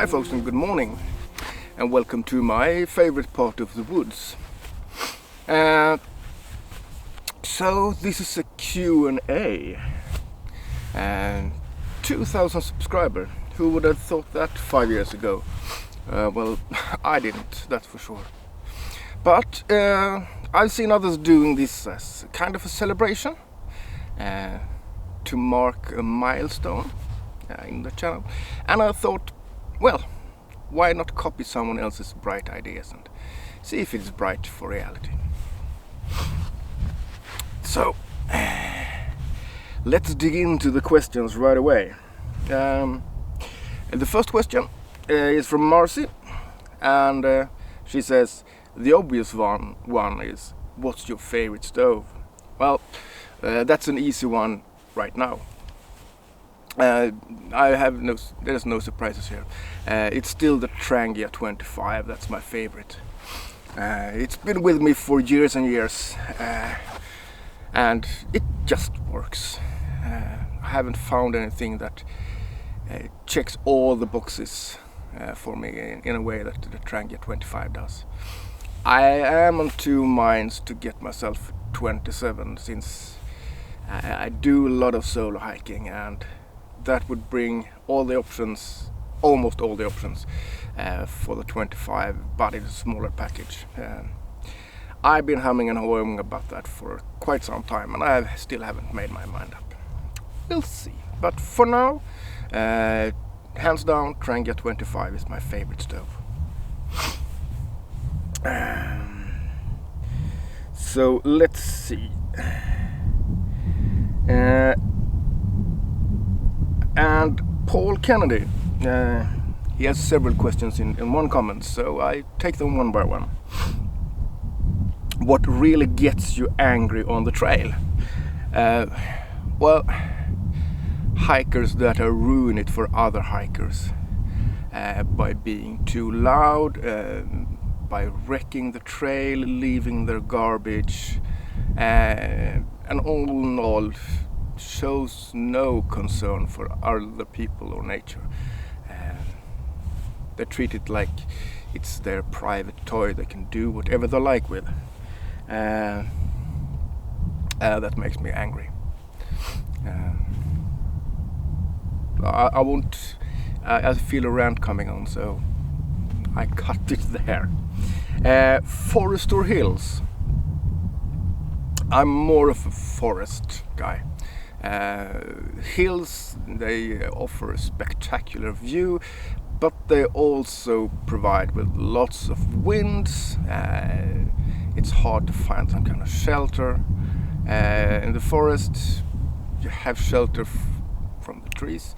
Hi folks, and good morning, and welcome to my favorite part of the woods. So this is a Q&A, and 2,000 subscribers. Who would have thought that 5 years ago? Well, I didn't, that's for sure. But I've seen others doing this as kind of a celebration to mark a milestone in the channel, and I thought, well, why not copy someone else's bright ideas and see if it's bright for reality. So let's dig into the questions right away. And the first question is from Marcy, and she says, the obvious one is, what's your favorite stove? Well, that's an easy one right now. There's no surprises here. It's still the Trangia 25. That's my favorite. It's been with me for years and years, and it just works. I haven't found anything that checks all the boxes for me in a way that the Trangia 25 does. I am on two minds to get myself 27, since I do a lot of solo hiking, and that would bring all the options, almost all the options, for the 25, but in a smaller package. I've been humming and hawing about that for quite some time, and I still haven't made my mind up. We'll see. But for now, hands down, Trangia 25 is my favorite stove. So let's see. And Paul Kennedy, he has several questions in one comment, so I take them one by one. What really gets you angry on the trail? Well, hikers that are ruining it for other hikers by being too loud, by wrecking the trail, leaving their garbage, and all in all, shows no concern for other people or nature. They treat it like it's their private toy. They can do whatever they like with. That makes me angry. I won't. I feel a rant coming on, so I cut it there. Forest or hills? I'm more of a forest guy. Hills, they offer a spectacular view, but they also provide with lots of winds. It's hard to find some kind of shelter. In the forest, you have shelter from the trees.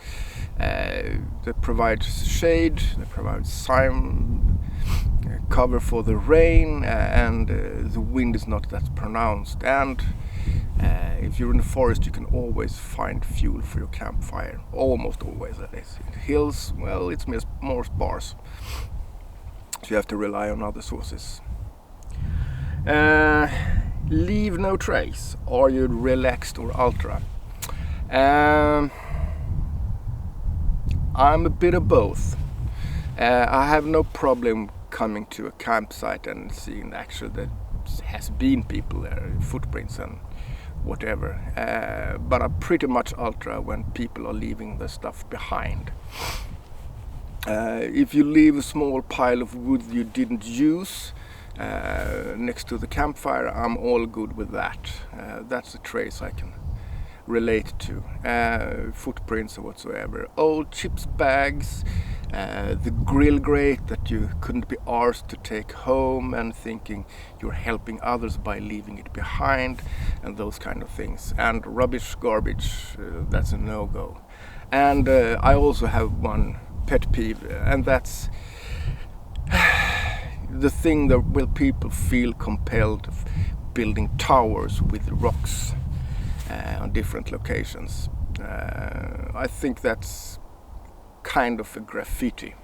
They provide shade, they provide cover for the rain, and the wind is not that pronounced. And if you're in the forest, you can always find fuel for your campfire. Almost always, that is. In the hills, well, it's more sparse, so you have to rely on other sources. Leave no trace. Are you relaxed or ultra? I'm a bit of both. I have no problem coming to a campsite and seeing actually that has been people there, footprints and whatever, but I'm pretty much ultra when people are leaving the stuff behind. If you leave a small pile of wood you didn't use next to the campfire, I'm all good with that. That's a trace I can relate to. Footprints or whatsoever. Old chips bags, the grill grate that you couldn't be arsed to take home and thinking you're helping others by leaving it behind, and those kind of things. And rubbish, garbage, that's a no-go. And I also have one pet peeve, and that's the thing that will people feel compelled of building towers with rocks on different locations. I think that's kind of a graffiti,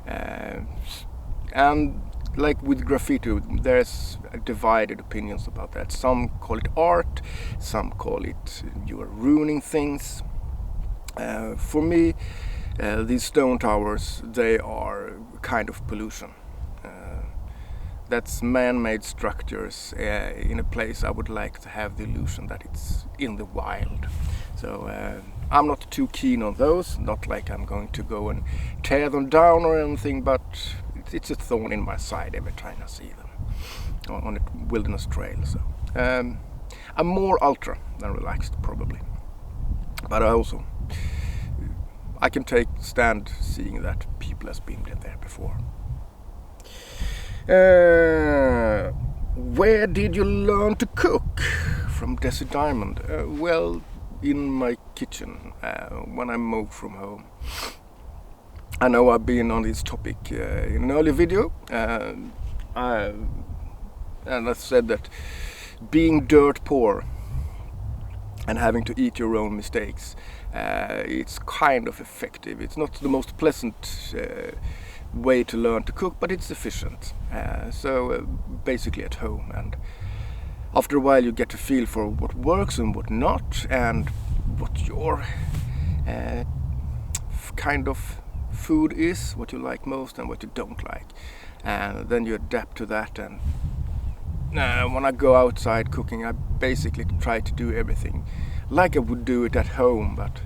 and like with graffiti, there's divided opinions about that. Some call it art, some call it you are ruining things. For me, these stone towers, they are kind of pollution. That's man-made structures in a place I would like to have the illusion that it's in the wild. So I'm not too keen on those, not like I'm going to go and tear them down or anything, but it's a thorn in my side every time I see them on a wilderness trail. So I'm more ultra than relaxed probably, but I can stand seeing that people has been there before. Where did you learn to cook? From Desert Diamond. Well, in my kitchen when I moved from home. I know I've been on this topic in an earlier video, and I said that being dirt poor and having to eat your own mistakes, it's kind of effective. It's not the most pleasant way to learn to cook, but it's efficient. So basically at home, and after a while you get a feel for what works and what not, and what your kind of food is, what you like most and what you don't like, and then you adapt to that. And when I go outside cooking, I basically try to do everything like I would do it at home, but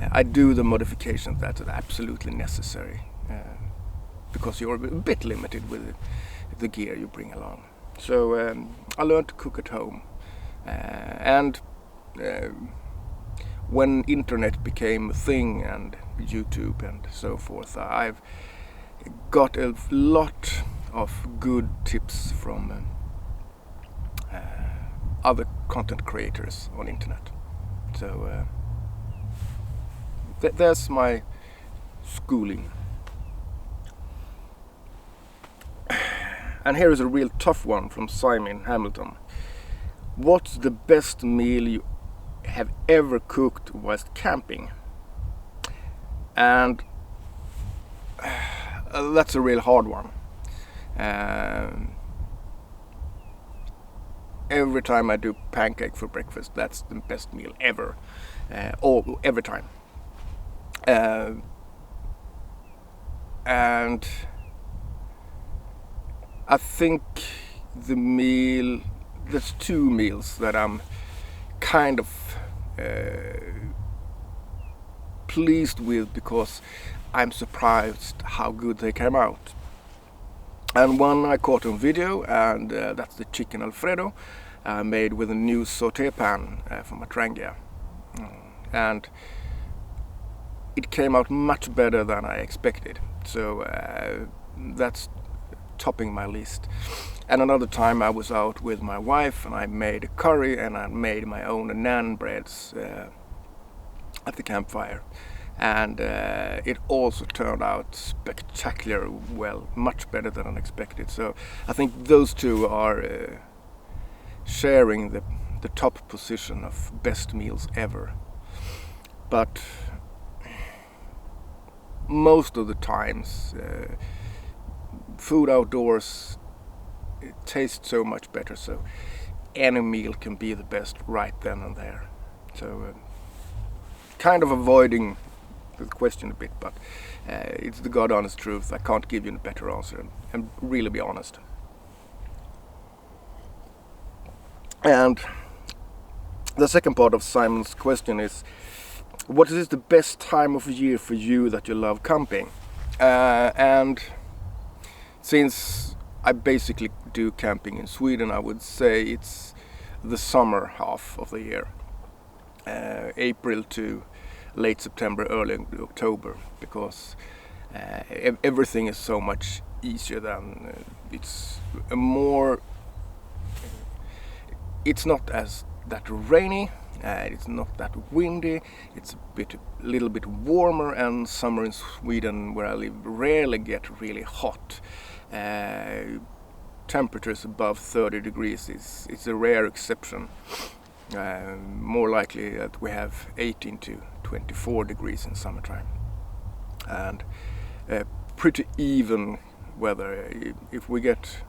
I do the modifications that are absolutely necessary, because you're a bit limited with the gear you bring along. So I learned to cook at home, and when internet became a thing and YouTube and so forth, I've got a lot of good tips from other content creators on internet. So there's my schooling. And here is a real tough one from Simon Hamilton. What's the best meal you have ever cooked whilst camping? And that's a real hard one. Every time I do pancake for breakfast, that's the best meal ever, or every time. And I think there's two meals that I'm kind of pleased with, because I'm surprised how good they came out. And one I caught on video, and that's the chicken Alfredo made with a new saute pan from Atrangia. And it came out much better than I expected. So that's topping my list. And another time I was out with my wife and I made a curry, and I made my own naan breads at the campfire, and it also turned out spectacular well, much better than unexpected. So I think those two are sharing the top position of best meals ever. But most of the times food outdoors, it tastes so much better, so any meal can be the best right then and there. So kind of avoiding the question a bit, but it's the God honest truth. I can't give you a better answer, and really be honest. And the second part of Simon's question is, what is the best time of year for you that you love camping? And since I basically do camping in Sweden, I would say it's the summer half of the year, April to late September, early October, because everything is so much easier than it's not as that rainy, it's not that windy, it's a little bit warmer, and summer in Sweden, where I live, rarely get really hot. Temperatures above 30 degrees is a rare exception. More likely that we have 18 to 24 degrees in summertime, and pretty even weather. If we get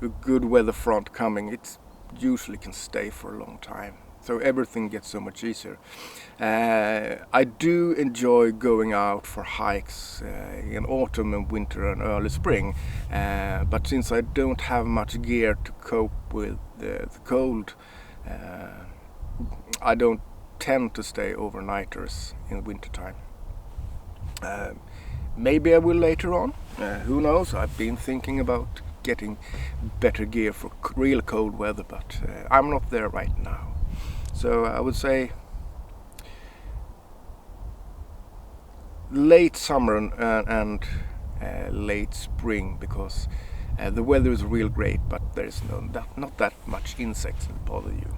a good weather front coming, it usually can stay for a long time. So everything gets so much easier. I do enjoy going out for hikes in autumn and winter and early spring, but since I don't have much gear to cope with the cold, I don't tend to stay overnighters in wintertime. Maybe I will later on, who knows. I've been thinking about getting better gear for real cold weather, but I'm not there right now. So I would say late summer and late spring, because the weather is real great, but there's not that much insects that bother you.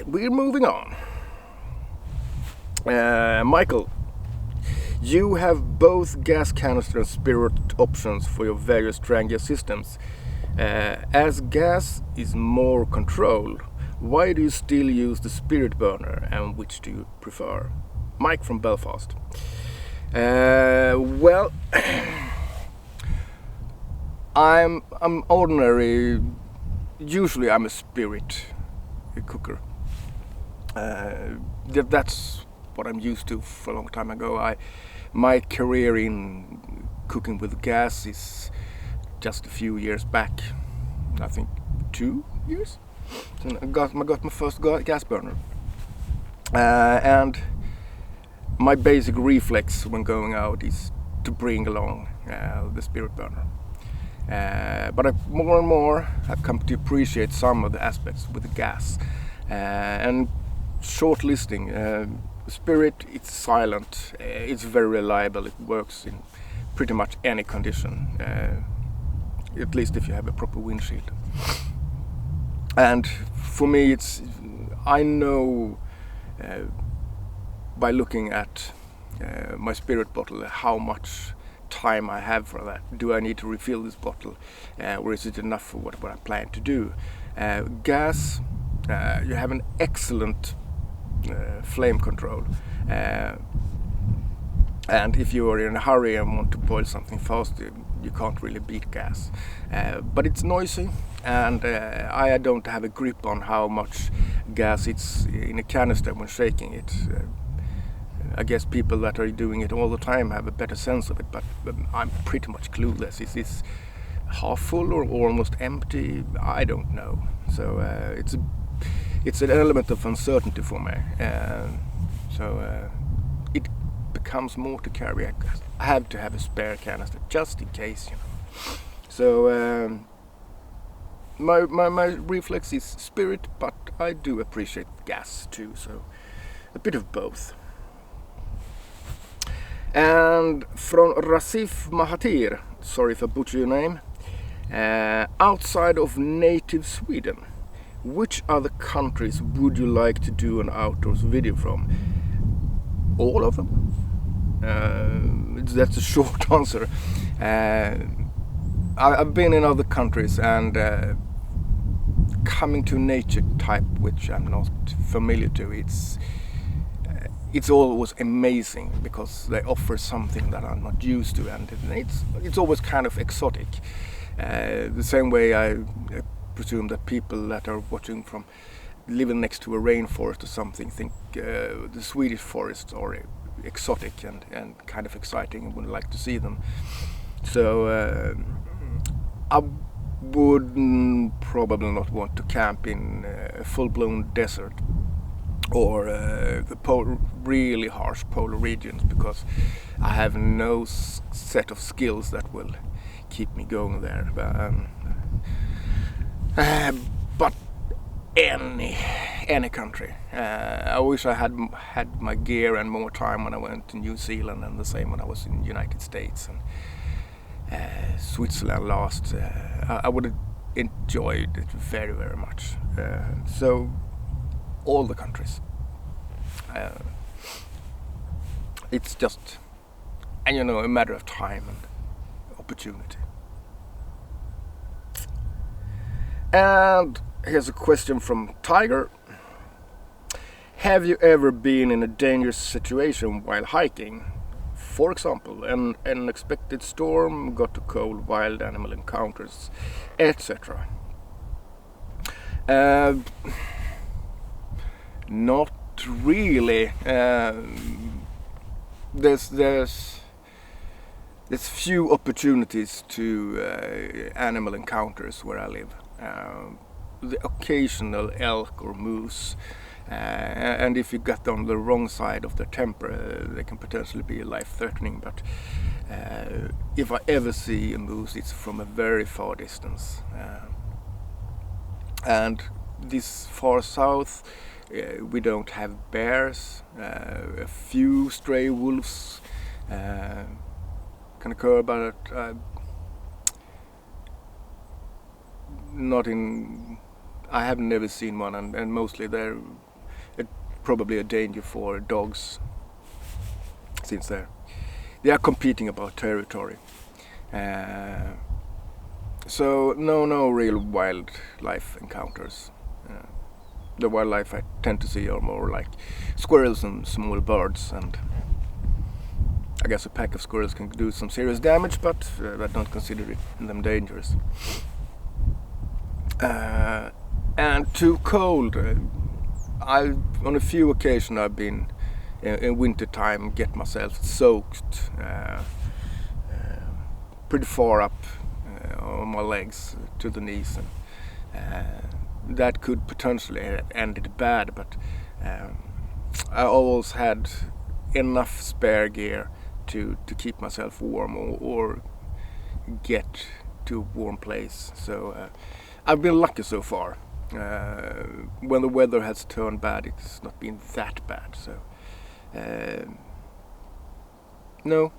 We're moving on. Michael, you have both gas canister and spirit options for your various Trangia systems. As gas is more controlled, why do you still use the spirit burner, and which do you prefer? Mike from Belfast. Well, I'm ordinary. Usually I'm a spirit cooker. That's what I'm used to for a long time ago. My career in cooking with gas is just a few years back. I think 2 years. So I got my first gas burner, and my basic reflex when going out is to bring along the spirit burner. But more and more I've come to appreciate some of the aspects with the gas. And short listing, spirit, it's silent, it's very reliable, it works in pretty much any condition, at least if you have a proper windshield. And for me, I know by looking at my spirit bottle how much time I have for that. Do I need to refill this bottle, or is it enough for what I plan to do? Gas, you have an excellent flame control, and if you are in a hurry and want to boil something fast, you can't really beat gas. But it's noisy, and I don't have a grip on how much gas it's in a canister when shaking it. I guess people that are doing it all the time have a better sense of it, but I'm pretty much clueless. Is this half full or almost empty? I don't know. So it's an element of uncertainty for me. So it becomes more to carry. I have to have a spare canister just in case, you know. So my reflex is spirit, but I do appreciate gas too. So a bit of both. And from Rasif Mahathir, sorry if I butcher your name, outside of native Sweden, which other countries would you like to do an outdoors video from? All of them? That's a short answer. I've been in other countries, and coming to nature type, which I'm not familiar to, it's always amazing because they offer something that I'm not used to, and it's always kind of exotic. The same way I presume that people that are watching from living next to a rainforest or something think the Swedish forests are exotic and kind of exciting and would like to see them. So I would probably not want to camp in a full-blown desert or the really harsh polar regions, because I have no set of skills that will keep me going there. But any country. I wish I had my gear and more time when I went to New Zealand, and the same when I was in the United States and Switzerland last. I would have enjoyed it very, very much. So all the countries. It's just, and a matter of time and opportunity. And here's a question from Tiger. Have you ever been in a dangerous situation while hiking? For example, an unexpected storm, got to cold wild animal encounters, etc. Uh, Not really. There's few opportunities to animal encounters where I live. The occasional elk or moose, and if you get on the wrong side of their temper, they can potentially be life-threatening. But if I ever see a moose, it's from a very far distance. And this far south, we don't have bears. A few stray wolves can occur, but not in. I have never seen one, and mostly they're probably a danger for dogs, since they are competing about territory. So no real wildlife encounters. The wildlife I tend to see are more like squirrels and small birds, and I guess a pack of squirrels can do some serious damage, but I don't consider them dangerous. And too cold. On a few occasions I've been in winter time, get myself soaked pretty far up on my legs to the knees, and that could potentially have ended bad, but I always had enough spare gear to keep myself warm or get to a warm place. So I've been lucky so far. When the weather has turned bad, it's not been that bad. So no,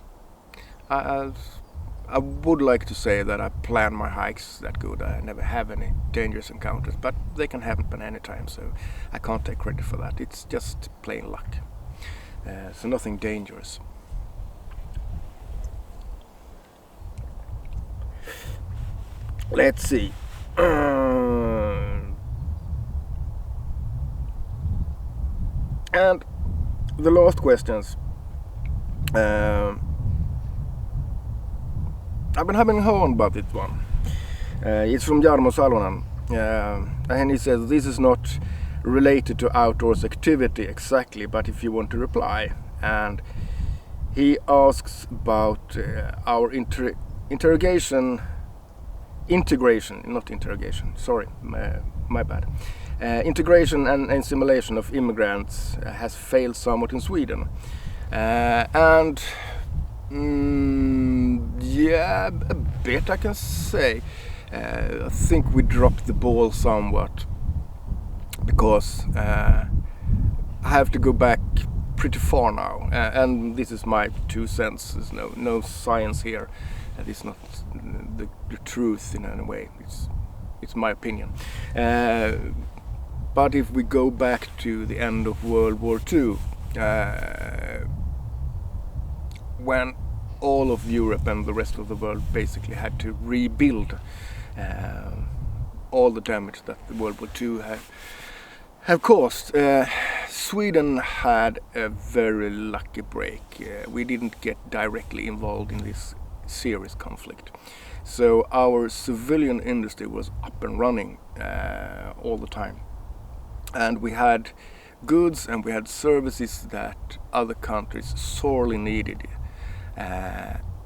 I would like to say that I plan my hikes that good. I never have any dangerous encounters, but they can happen anytime, so I can't take credit for that. It's just plain luck. So nothing dangerous. Let's see. And the last questions. I've been having on about this one. It's from Jarmo Salonen. And he says, this is not related to outdoors activity exactly, but if you want to reply. And he asks about our integration, sorry, my bad. Integration and assimilation of immigrants has failed somewhat in Sweden. And yeah, a bit I can say. I think we dropped the ball somewhat, because I have to go back pretty far now, and this is my 2 cents. There's no science here. It's not the truth in any way. It's my opinion. But if we go back to the end of World War II, when all of Europe and the rest of the world basically had to rebuild all the damage that the World War II have caused, Sweden had a very lucky break. We didn't get directly involved in this serious conflict, so our civilian industry was up and running all the time, and we had goods and we had services that other countries sorely needed.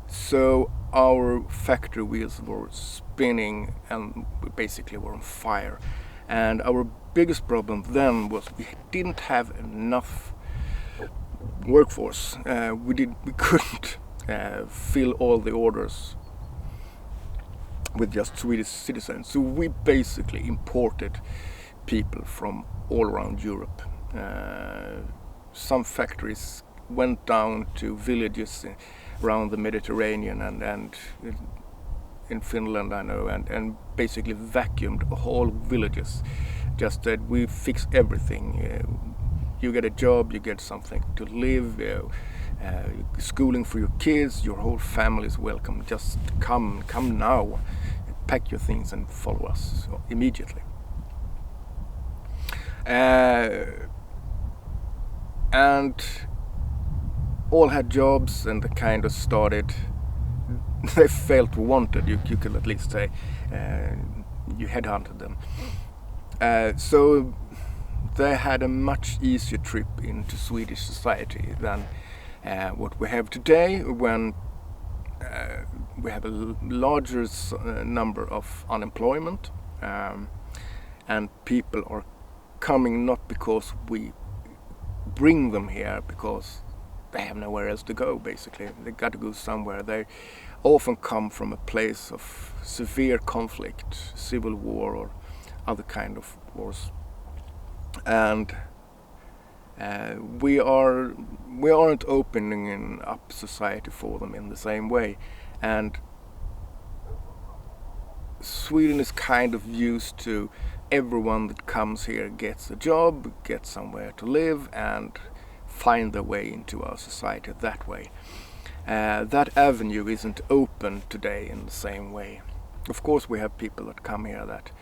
So our factory wheels were spinning and we basically were on fire. And our biggest problem then was we didn't have enough workforce. We couldn't fill all the orders with just Swedish citizens. So we basically imported people from all around Europe. Some factories went down to villages around the Mediterranean and in Finland, I know, and basically vacuumed whole villages. Just that we fix everything. You get a job, you get something to live, schooling for your kids, your whole family is welcome. Just come now, pack your things and follow us immediately. And all had jobs, and they kind of started, they felt wanted, you could at least say. You headhunted them. So they had a much easier trip into Swedish society than what we have today, when we have a larger number of unemployment, and people are coming not because we bring them here, because they have nowhere else to go. Basically, they got to go somewhere. They often come from a place of severe conflict, civil war or other kind of wars, and we aren't opening up society for them in the same way. And Sweden is kind of used to everyone that comes here gets a job, gets somewhere to live, and find their way into our society that way. That avenue isn't open today in the same way. Of course, we have people that come here that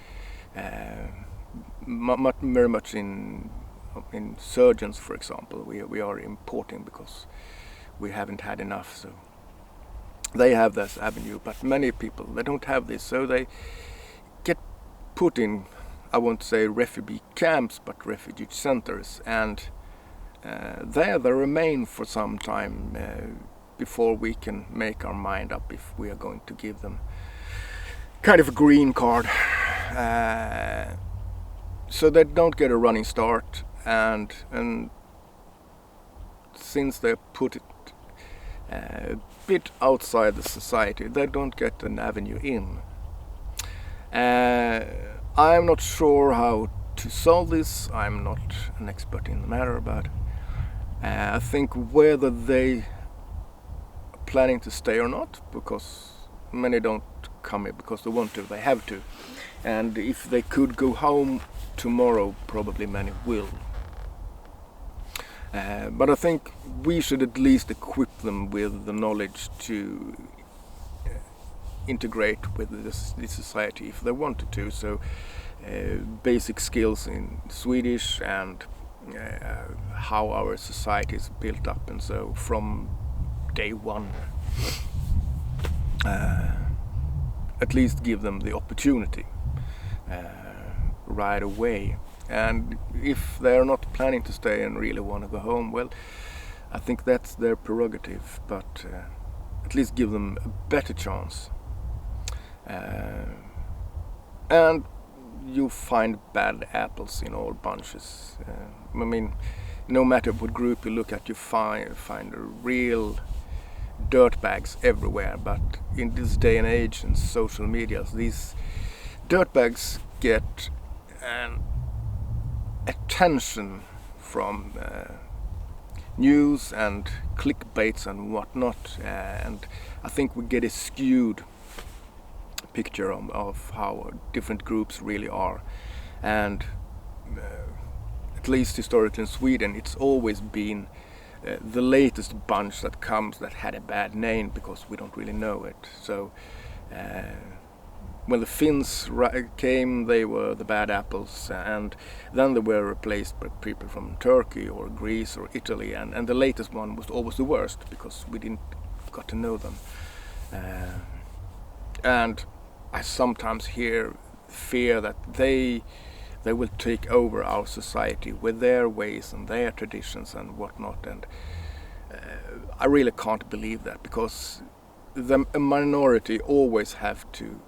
very much in surgeons, for example, we are importing because we haven't had enough, so they have this avenue. But many people, they don't have this, so they get put in, I won't say refugee camps, but refugee centers, and there they remain for some time before we can make our mind up if we are going to give them kind of a green card. So they don't get a running start, and since they put it a bit outside the society, they don't get an avenue in. I'm not sure how to solve this. I'm not an expert in the matter, but I think whether they are planning to stay or not, because many don't come here because they want to, they have to. And if they could go home tomorrow, probably many will. But I think we should at least equip them with the knowledge to integrate with this society if they wanted to. So basic skills in Swedish and how our society is built up, and so from day one, at least give them the opportunity right away. And if they're not planning to stay and really want to go home, well, I think that's their prerogative, but at least give them a better chance. And you find bad apples in all bunches. I mean, no matter what group you look at, you find real dirtbags everywhere. But in this day and age and social media, these dirtbags get attention from news and clickbaits and whatnot, and I think we get a skewed picture of how different groups really are. And at least historically in Sweden, it's always been the latest bunch that comes that had a bad name because we don't really know it. So when the Finns came, they were the bad apples, and then they were replaced by people from Turkey or Greece or Italy, and the latest one was always the worst because we didn't got to know them. And I sometimes fear that they will take over our society with their ways and their traditions and whatnot, and I really can't believe that, because a minority always have to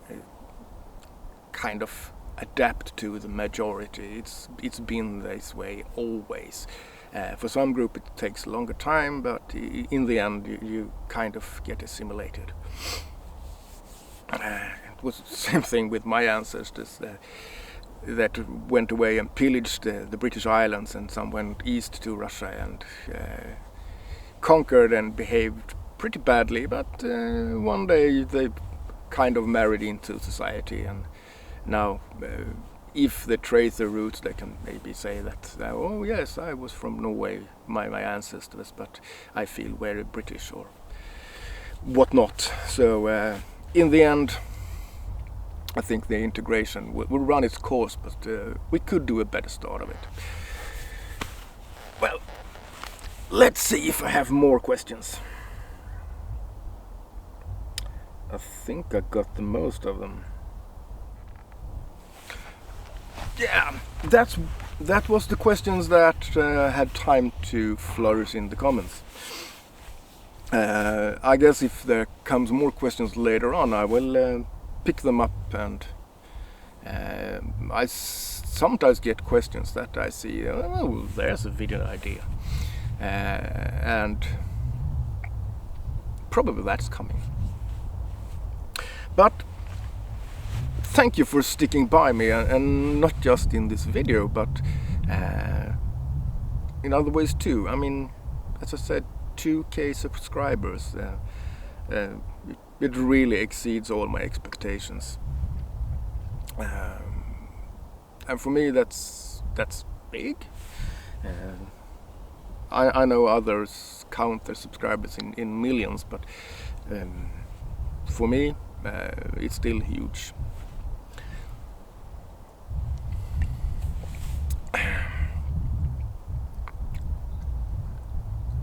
kind of adapt to the majority. It's been this way always. For some group it takes a longer time, but in the end you kind of get assimilated. It was the same thing with my ancestors that went away and pillaged the British Islands, and some went east to Russia and conquered and behaved pretty badly, but one day they kind of married into society, and now if they trace their roots, they can maybe say that, oh yes, I was from Norway, my ancestors, but I feel very British or whatnot. So in the end, I think the integration will run its course, but we could do a better start of it. Well, let's see if I have more questions. I think I got the most of them. yeah, that was the questions that had time to flourish in the comments. I guess if there comes more questions later on, I will pick them up, and I sometimes get questions that I see, oh, there's a video idea, and probably that's coming. But thank you for sticking by me, and not just in this video, but in other ways too. I mean, as I said, 2K subscribers. It really exceeds all my expectations, and for me that's big. I know others count their subscribers in millions, but for me it's still huge.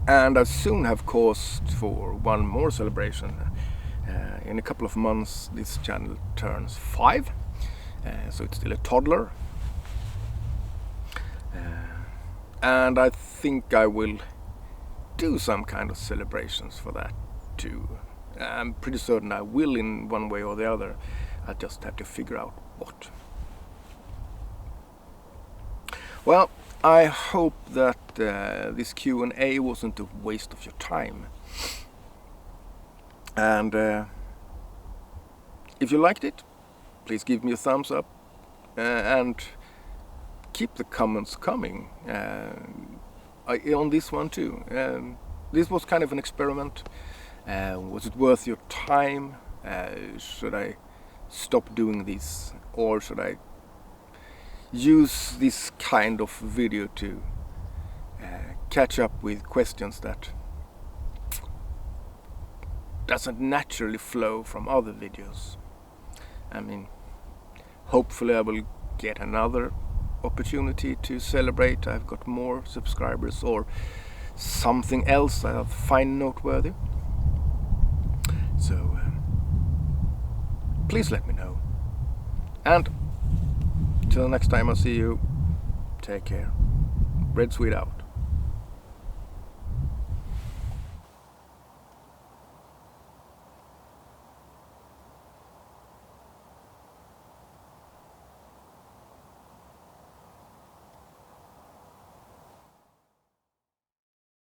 And I soon have cause for one more celebration. In a couple of months this channel turns 5, so it's still a toddler, and I think I will do some kind of celebrations for that too. I'm pretty certain I will in one way or the other. I just have to figure out what. Well, I hope that this Q&A wasn't a waste of your time. And if you liked it, please give me a thumbs up, and keep the comments coming on this one too. This was kind of an experiment. Was it worth your time? Should I stop doing this, or should I use this kind of video to catch up with questions that doesn't naturally flow from other videos? I mean, hopefully I will get another opportunity to celebrate. I've got more subscribers, or something else I find noteworthy. So please let me know. And till next time I see you, take care. Red Sweet out.